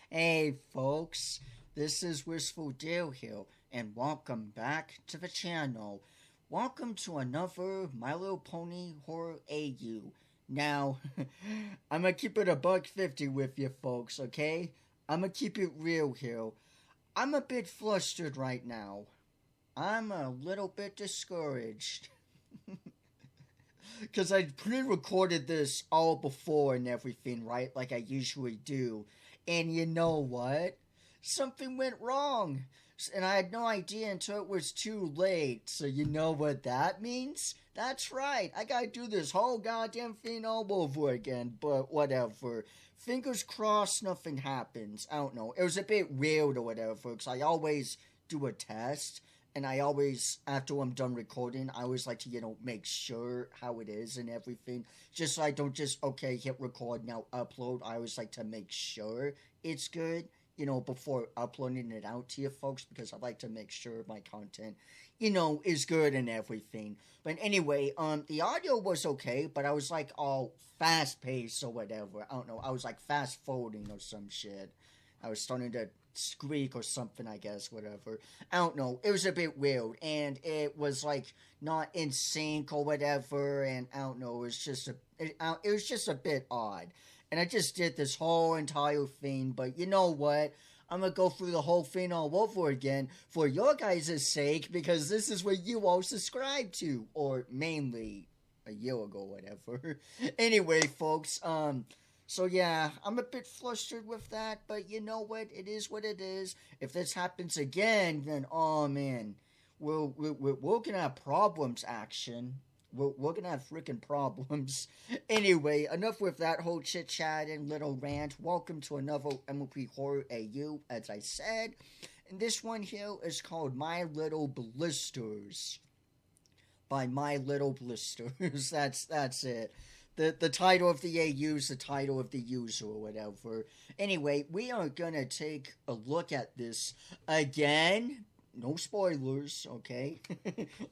Hey folks, this is Wistful Dale here, and welcome back to the channel. Welcome to another My Little Pony Horror A.U. Now, I'm gonna keep it a $1.50 with you folks, okay? I'm gonna keep it real here. I'm a bit flustered right now. I'm a little bit discouraged. Because I pre-recorded this all before and everything, right? Like I usually do. And you know what? Something went wrong. And I had no idea until it was too late. So you know what that means? That's right. I gotta do this whole goddamn thing all over again. But whatever. Fingers crossed nothing happens. I don't know. It was a bit weird or whatever. Because I always do a test. And I always, after I'm done recording, I always like to, make sure how it is and everything. Just so I don't just, okay, hit record, now upload. I always like to make sure it's good, before uploading it out to you folks. Because I like to make sure my content, is good and everything. But anyway, the audio was okay, but I was like all fast-paced or whatever. I don't know, I was like fast-forwarding or some shit. I was starting to squeak or something, I guess, whatever. I don't know. It was a bit weird, and it was like not in sync or whatever, and I don't know. It was just a bit odd, and I just did this whole entire thing. But you know what? I'm gonna go through the whole thing all over again for your guys' sake, because this is what you all subscribe to, or mainly a year ago, whatever. Anyway, folks, So yeah, I'm a bit flustered with that, but you know what? It is what it is. If this happens again, then oh man, we're gonna have problems. Action, we're gonna have freaking problems. Anyway, enough with that whole chit chat and little rant. Welcome to another MLP Horror A.U. As I said, and this one here is called My Little Blisters by My Little Blisters. That's it. The title of the AU is the title of the user or whatever. Anyway, we are gonna take a look at this again. No spoilers, okay?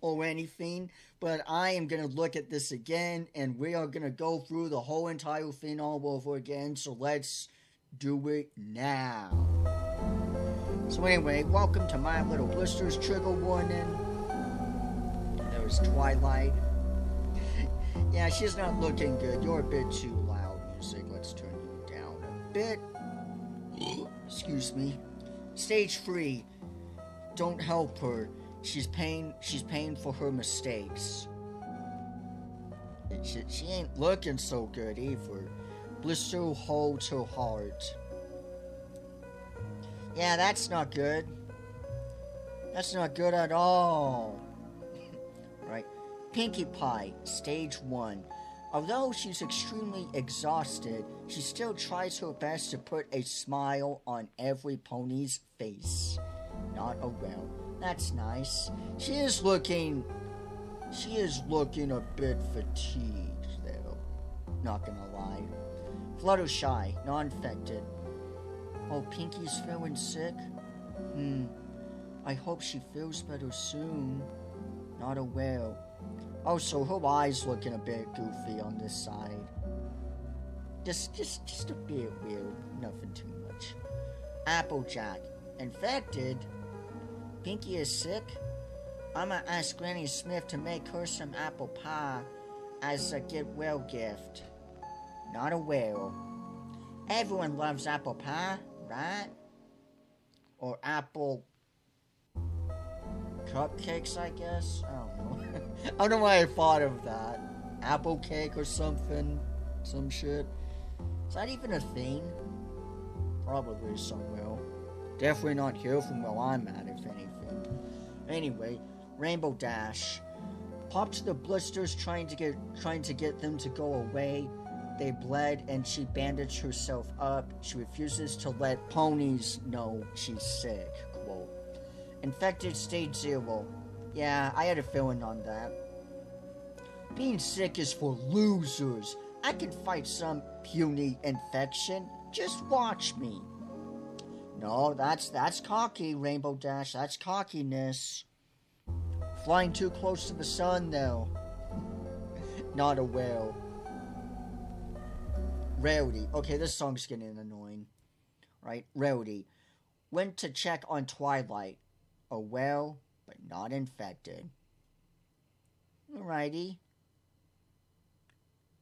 or anything. But I am gonna look at this again, and we are gonna go through the whole entire thing all over again. So let's do it now. So anyway, welcome to My Little Blisters. Trigger warning. There's Twilight. Yeah, she's not looking good. You're a bit too loud, music. Let's turn you down a bit. Excuse me. Stage 3. Don't help her. She's paying for her mistakes. She ain't looking so good either. Blister holds her heart. Yeah, that's not good. That's not good at all. Right. Pinkie Pie, Stage 1. Although she's extremely exhausted, she still tries her best to put a smile on every pony's face. Not a well. That's nice. She is looking a bit fatigued, though. Not gonna lie. Fluttershy, non-infected. Oh, Pinkie's feeling sick? I hope she feels better soon. Not a well. Oh, so her eye's looking a bit goofy on this side. Just a bit weird. Nothing too much. Applejack. Infected? Pinkie is sick? I'ma ask Granny Smith to make her some apple pie as a get well gift. Not a well. Everyone loves apple pie, right? Or apple cupcakes, I guess? I don't know. I don't know why I thought of that. Apple cake or something. Some shit. Is that even a thing? Probably somewhere. Definitely not here from where I'm at, if anything. Anyway, Rainbow Dash. Pop to the blisters trying to get them to go away. They bled and she bandaged herself up. She refuses to let ponies know she's sick. Quote. Infected Stage 0. Yeah, I had a feeling on that. Being sick is for losers. I can fight some puny infection. Just watch me. No, that's cocky, Rainbow Dash. That's cockiness. Flying too close to the sun, though. Not a whale. Rarity. Okay, this song's getting annoying. Right? Rowdy. Went to check on Twilight. Oh well, but not infected. Alrighty.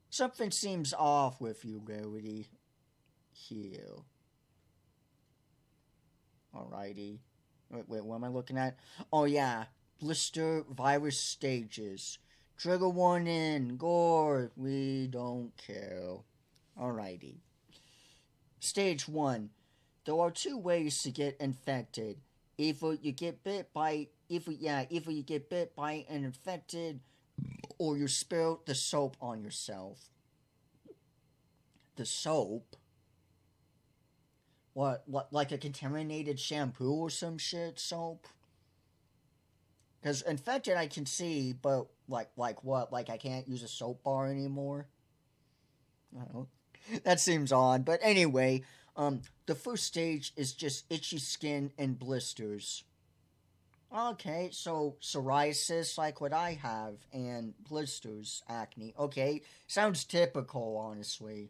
Something seems off with you, Rowdy. Here. Alrighty. Wait, what am I looking at? Oh yeah. Blister virus stages. Trigger warning. Gore. We don't care. Alrighty. Stage 1. There are 2 ways to get infected. Either you get bit by an infected, or you spill the soap on yourself. The soap? What, like a contaminated shampoo or some shit soap? Because infected I can see, but like what? Like I can't use a soap bar anymore? I don't know. That seems odd. But anyway, the first stage is just itchy skin and blisters. Okay, so psoriasis like what I have, and blisters, acne. Okay, sounds typical, honestly.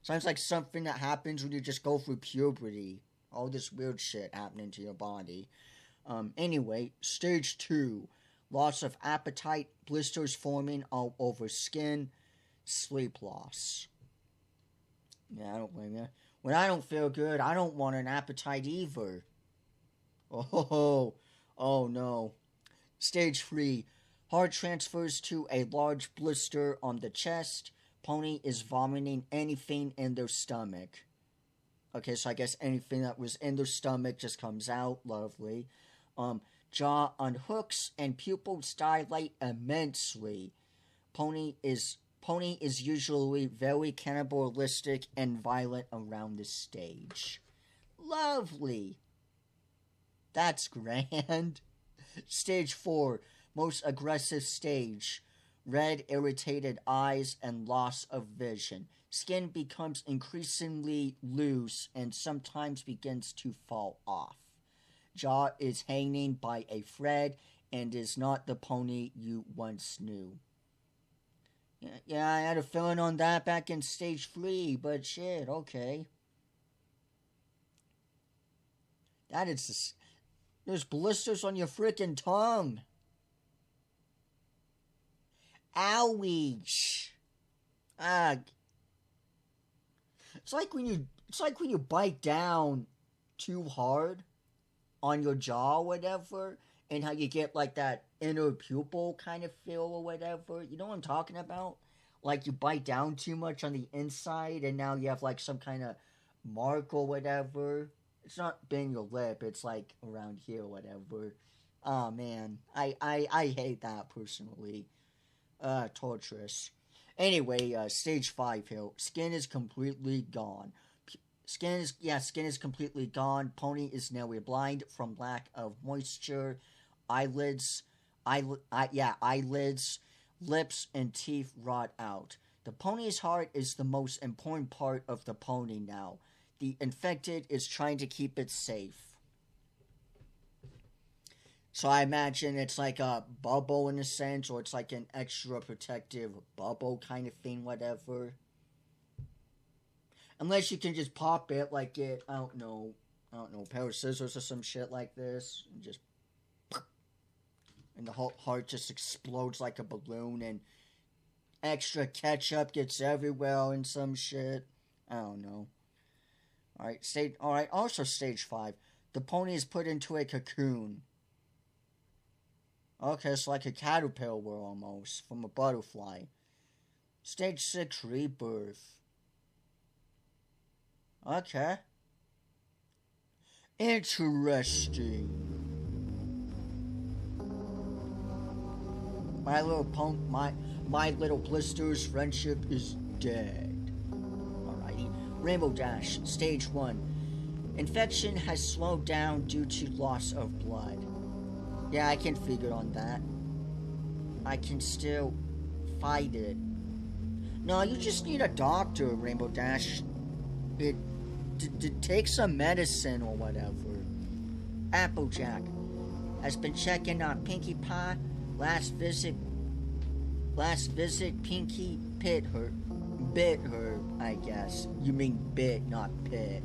Sounds like something that happens when you just go through puberty. All this weird shit happening to your body. Anyway, stage 2. Loss of appetite, blisters forming all over skin, sleep loss. Yeah, I don't blame you. When I don't feel good, I don't want an appetite either. Oh no. Stage 3. Heart transfers to a large blister on the chest. Pony is vomiting anything in their stomach. Okay, so I guess anything that was in their stomach just comes out. Lovely. Jaw unhooks and pupils dilate immensely. Pony is usually very cannibalistic and violent around this stage. Lovely. That's grand. Stage 4. Most aggressive stage. Red, irritated eyes and loss of vision. Skin becomes increasingly loose and sometimes begins to fall off. Jaw is hanging by a thread and is not the pony you once knew. Yeah, I had a feeling on that back in stage 3, but shit, okay. That is just, there's blisters on your frickin' tongue. Ouch. Ugh. It's like when you bite down too hard on your jaw or whatever, and how you get like that inner pupil kind of feel or whatever. You know what I'm talking about? Like you bite down too much on the inside and now you have like some kind of mark or whatever. It's not been your lip, it's like around here or whatever. Oh man, I hate that personally. Torturous. Anyway, stage 5 here. Skin is completely gone. Skin is completely gone. Pony is nearly blind from lack of moisture. Eyelids, lips, and teeth rot out. The pony's heart is the most important part of the pony now. The infected is trying to keep it safe. So I imagine it's like a bubble in a sense, or it's like an extra protective bubble kind of thing, whatever. Unless you can just pop it, like it, I don't know, a pair of scissors or some shit like this, and just, and the whole heart just explodes like a balloon, and extra ketchup gets everywhere and some shit. I don't know. Alright, also stage 5. The pony is put into a cocoon. Okay, it's like a caterpillar almost, from a butterfly. Stage 6, rebirth. Okay. Interesting. My little Blister's friendship is dead. Alrighty. Rainbow Dash, stage 1. Infection has slowed down due to loss of blood. Yeah, I can figure on that. I can still fight it. No, you just need a doctor, Rainbow Dash. Take some medicine or whatever. Applejack has been checking on Pinkie Pie. Last visit, Pinkie bit her, I guess. You mean bit, not pit.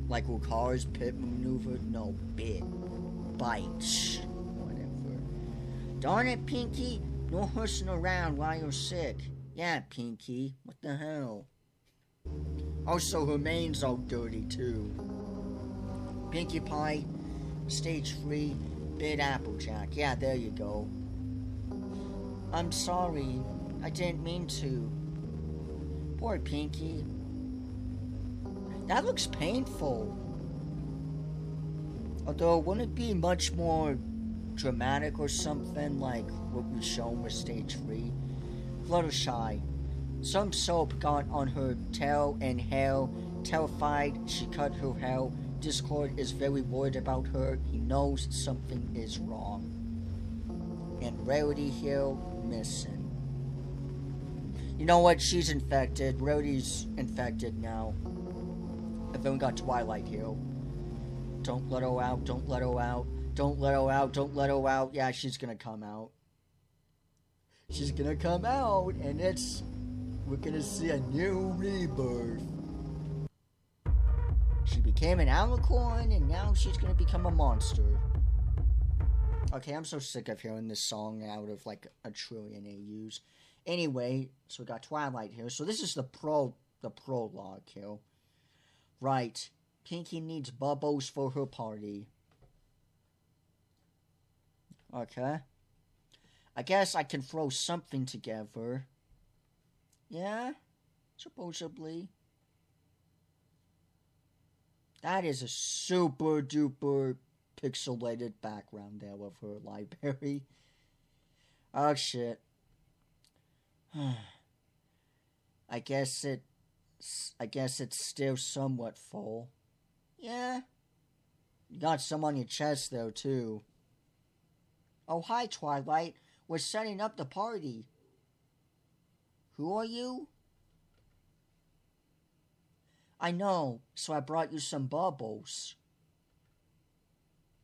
Like with cars, pit maneuver? No, bit. Bite. Whatever. Darn it, Pinky. No hussing around while you're sick. Yeah, Pinky. What the hell? Also, her mane's all dirty, too. Pinkie Pie, stage 3, bit Applejack. Yeah, there you go. I'm sorry. I didn't mean to. Poor Pinky. That looks painful. Although, wouldn't it be much more dramatic or something like what we've shown with stage 3? Fluttershy. Some soap got on her tail and hair. Terrified, she cut her hair. Discord is very worried about her. He knows something is wrong. And Rarity here, missing. You know what? She's infected. Rarity's infected now. And then we got Twilight here. Don't let her out. Don't let her out. Don't let her out. Don't let her out. Yeah, she's gonna come out. She's gonna come out, and we're gonna see a new rebirth. She became an alicorn, and now she's gonna become a monster. Okay, I'm so sick of hearing this song out of like a trillion AUs. Anyway, so we got Twilight here. So this is the prologue here. Right. Pinky needs bubbles for her party. Okay. I guess I can throw something together. Yeah? Supposedly. That is a super duper pixelated background there of her library. Oh shit. I guess it's still somewhat full. Yeah. You got some on your chest though too. Oh hi Twilight. We're setting up the party. Who are you? I know, so I brought you some bubbles.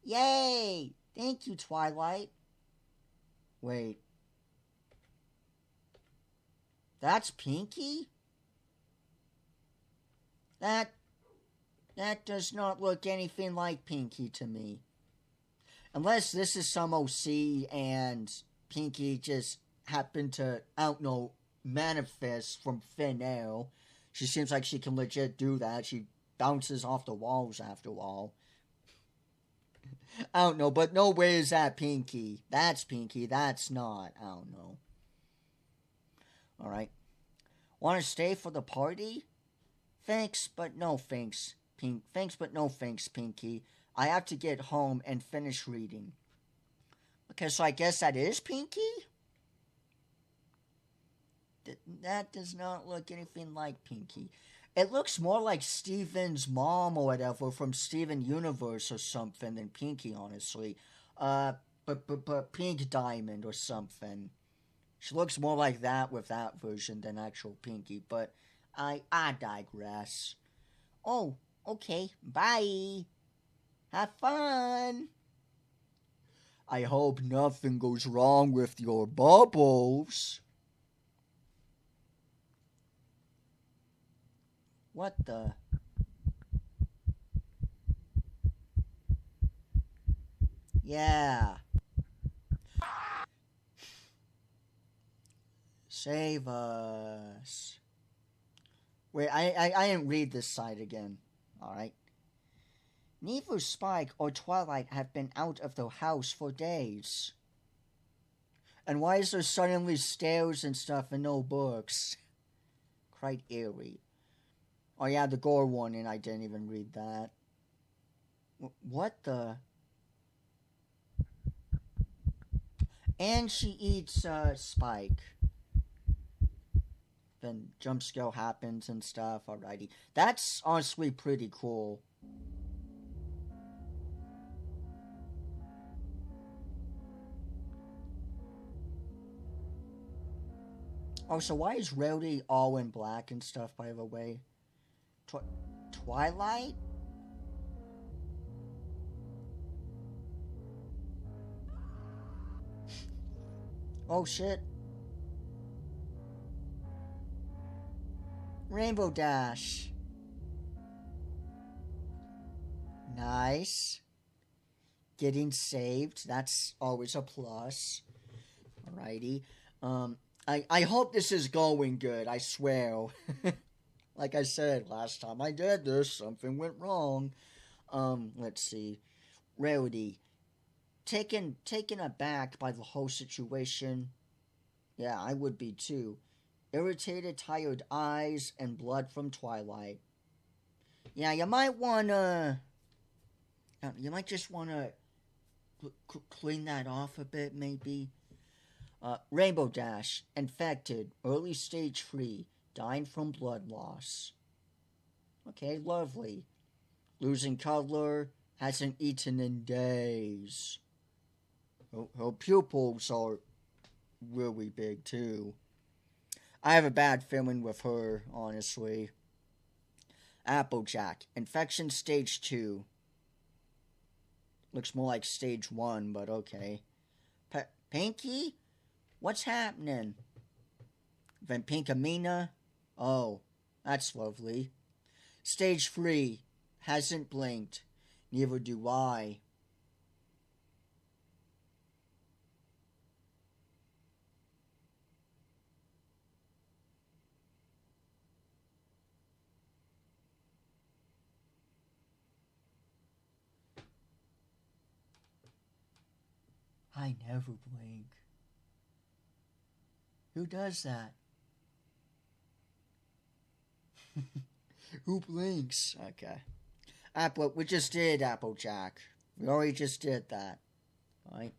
Yay! Thank you, Twilight. Wait. That's Pinky? That does not look anything like Pinky to me. Unless this is some OC and Pinky just happened to, I don't know, manifest from thin air. She seems like she can legit do that. She bounces off the walls after all. I don't know, but no way is that Pinky. That's Pinky, that's not. I don't know. Alright. Want to stay for the party? Thanks, but no thanks. Thanks, but no thanks, Pinky. I have to get home and finish reading. Okay, so I guess that is Pinky? That does not look anything like Pinky. It looks more like Steven's mom or whatever from Steven Universe or something than Pinky, honestly. But Pink Diamond or something. She looks more like that with that version than actual Pinky, but I digress. Oh, okay, bye. Have fun. I hope nothing goes wrong with your bubbles. What the? Yeah. Save us. Wait, I didn't read this side again. Alright. Neither Spike or Twilight have been out of the house for days. And why is there suddenly stairs and stuff and no books? Quite eerie. Oh yeah, the gore warning, I didn't even read that. What the? And she eats Spike. Then jump scare happens and stuff, alrighty. That's honestly pretty cool. Oh, so why is Rowdy all in black and stuff, by the way? Twilight? Oh shit. Rainbow Dash. Nice. Getting saved. That's always a plus. Alrighty. I hope this is going good. I swear. Like I said last time I did this, something went wrong. Let's see. Rarity. Taken aback by the whole situation. Yeah, I would be too. Irritated, tired eyes, and blood from twilight. Yeah, you might wanna... You might just wanna clean that off a bit, maybe. Rainbow Dash. Infected. Early stage 3. Dying from blood loss. Okay, lovely. Losing color. Hasn't eaten in days. Her pupils are really big, too. I have a bad feeling with her, honestly. Applejack. Infection stage 2. Looks more like stage 1, but okay. Pinky? What's happening? Vampinkamina? Oh, that's lovely. Stage 3. Hasn't blinked. Neither do I. I never blink. Who does that? Who blinks? Okay. We just did Applejack. We already just did that. Alright.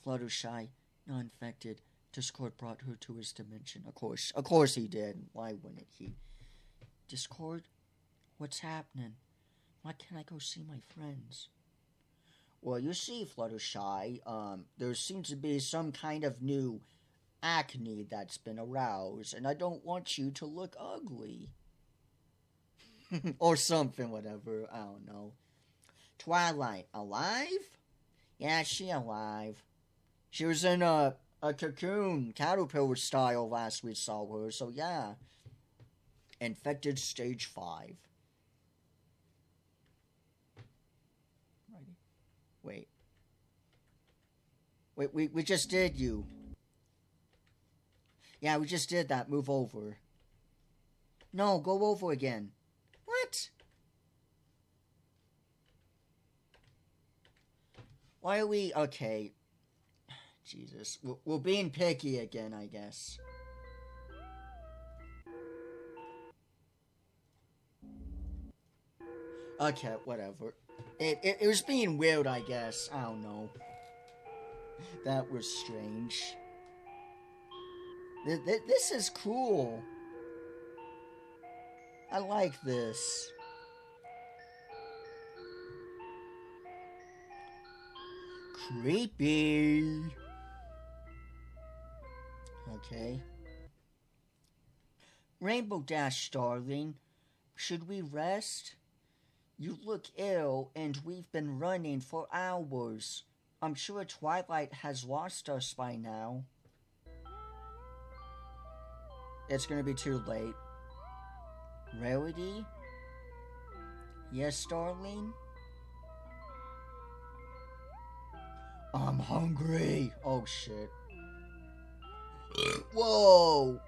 Fluttershy, not infected. Discord brought her to his dimension. Of course he did. Why wouldn't he? Discord? What's happening? Why can't I go see my friends? Well, you see, Fluttershy, there seems to be some kind of new acne that's been aroused, and I don't want you to look ugly. Or something, whatever. I don't know. Twilight, alive? Yeah, she alive. She was in a cocoon, caterpillar style last we saw her, so yeah. Infected stage 5. Wait, we just did you. Yeah, we just did that. Move over. No, go over again. What? Why are we... Okay. Jesus. We're being picky again, I guess. Okay, whatever. It was being weird, I guess. I don't know. That was strange. This is cool. I like this. Creepy. Okay. Rainbow Dash, darling. Should we rest? You look ill, and we've been running for hours. I'm sure Twilight has lost us by now. It's gonna be too late. Rarity? Yes, darling? I'm hungry. Oh, shit. Whoa!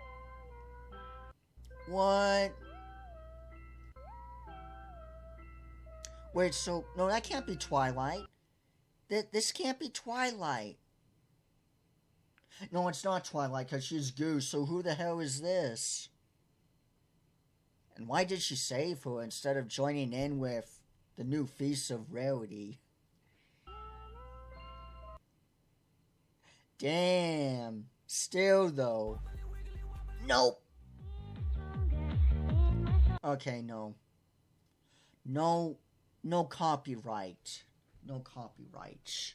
What? Wait, so... No, that can't be Twilight. This can't be Twilight. No, it's not Twilight, because she's Goose, so who the hell is this? And why did she save her instead of joining in with the new Feast of Rarity? Damn. Still, though. Nope. Okay, no. No copyright. No copyright.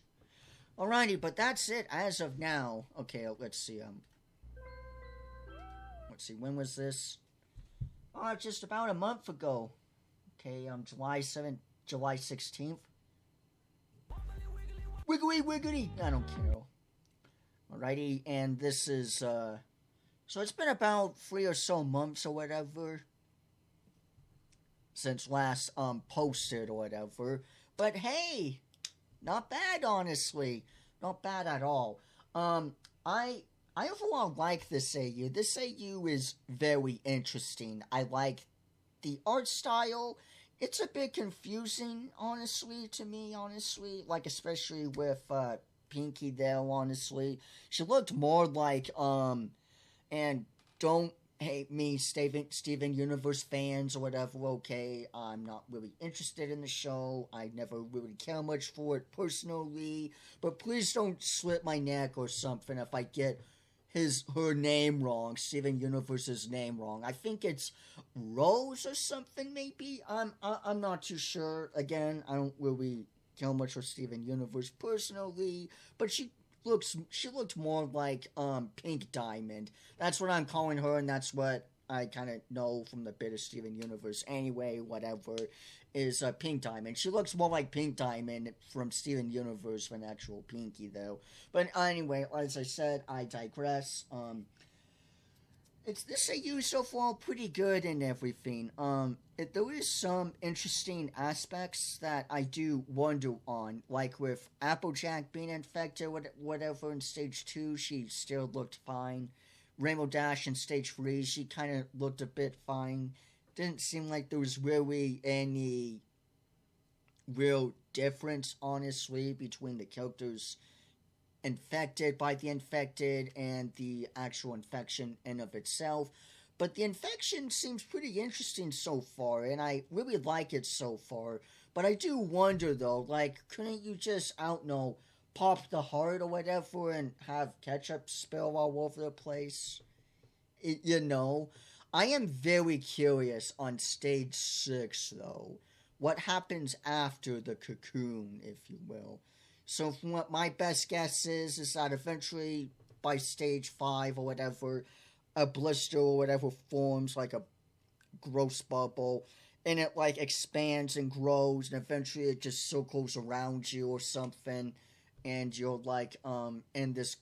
Alrighty, but that's it as of now. Okay, let's see, when was this? Oh, just about a month ago. Okay, July 16th. Wiggly wiggly! I don't care. Alrighty, and this is, so it's been about 3 or so months or whatever since last, posted or whatever. But hey, not bad, honestly. Not bad at all. I overall like this AU. This AU is very interesting. I like the art style. It's a bit confusing, honestly, to me, honestly. Like, especially with Pinky there, honestly. She looked more like, and don't hate me, Steven Universe fans or whatever, okay. I'm not really interested in the show. I never really care much for it personally. But please don't slit my neck or something if I get her name wrong, Steven Universe's name wrong. I think it's Rose or something, maybe. I'm not too sure. Again, I don't really care much for Steven Universe personally, but she looked more like Pink Diamond. That's what I'm calling her, and that's what I kind of know from the bit of Steven Universe. Anyway, whatever is Pink Diamond. She looks more like Pink Diamond from Steven Universe than actual Pinky, though. But anyway, as I said, I digress. It's this AU so far pretty good and everything. There is some interesting aspects that I do wonder on, like with Applejack being infected, whatever in stage 2, she still looked fine. Rainbow Dash in stage 3, she kind of looked a bit fine. Didn't seem like there was really any real difference, honestly, between the characters infected by the infected and the actual infection in of itself. But the infection seems pretty interesting so far, and I really like it so far. But I do wonder, though, like, couldn't you just, I don't know, pop the heart or whatever and have ketchup spill all over the place? You know? I am very curious on stage 6, though. What happens after the cocoon, if you will. So from what my best guess is that eventually by stage 5 or whatever, a blister or whatever forms like a gross bubble, and it like expands and grows, and eventually it just circles around you or something, and you're like in this,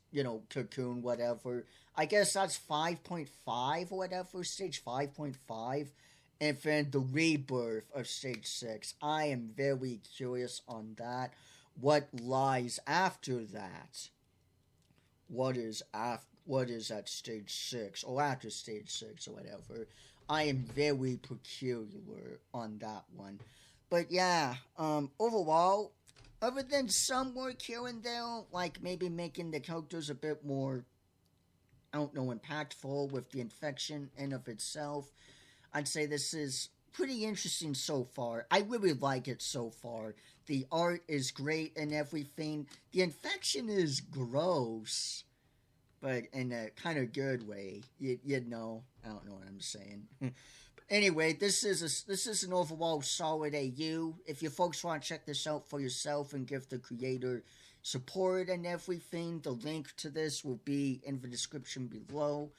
cocoon, whatever. I guess that's 5.5 or whatever, stage 5.5. And then the rebirth of stage 6. I am very curious on that. What lies after that? What is at stage 6 or after stage 6 or whatever? I am very peculiar on that one. But yeah, overall, other than some work here and there, like maybe making the characters a bit more, I don't know, impactful with the infection in of itself, I'd say this is pretty interesting so far. I really like it so far. The art is great and everything. The infection is gross, but in a kind of good way. You know, I don't know what I'm saying. Anyway, this is an overall solid AU. If you folks want to check this out for yourself and give the creator support and everything, the link to this will be in the description below.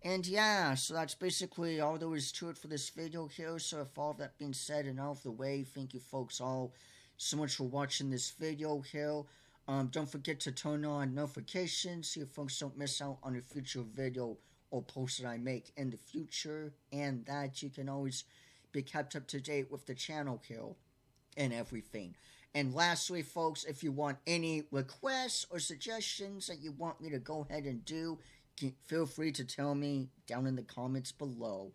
And yeah, so that's basically all there is to it for this video here. So with all that being said and out of the way, thank you folks all so much for watching this video here. Don't forget to turn on notifications so you folks don't miss out on a future video or post that I make in the future. And that you can always be kept up to date with the channel here and everything. And lastly, folks, if you want any requests or suggestions that you want me to go ahead and do, feel free to tell me down in the comments below.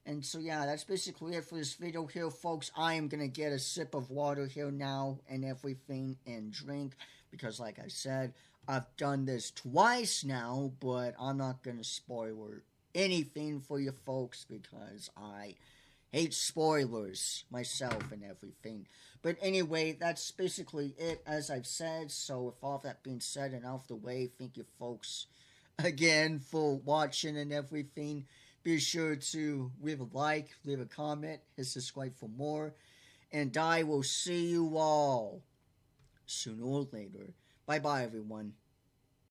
And so yeah, that's basically it for this video here, folks. I am going to get a sip of water here now and everything and drink. Because like I said, I've done this twice now, but I'm not going to spoiler anything for you folks because I hate spoilers myself and everything. But anyway, that's basically it as I've said. So with all that being said and out of the way, thank you folks again for watching and everything. Be sure to leave a like, leave a comment, hit subscribe for more, and I will see you all sooner or later. Bye bye everyone.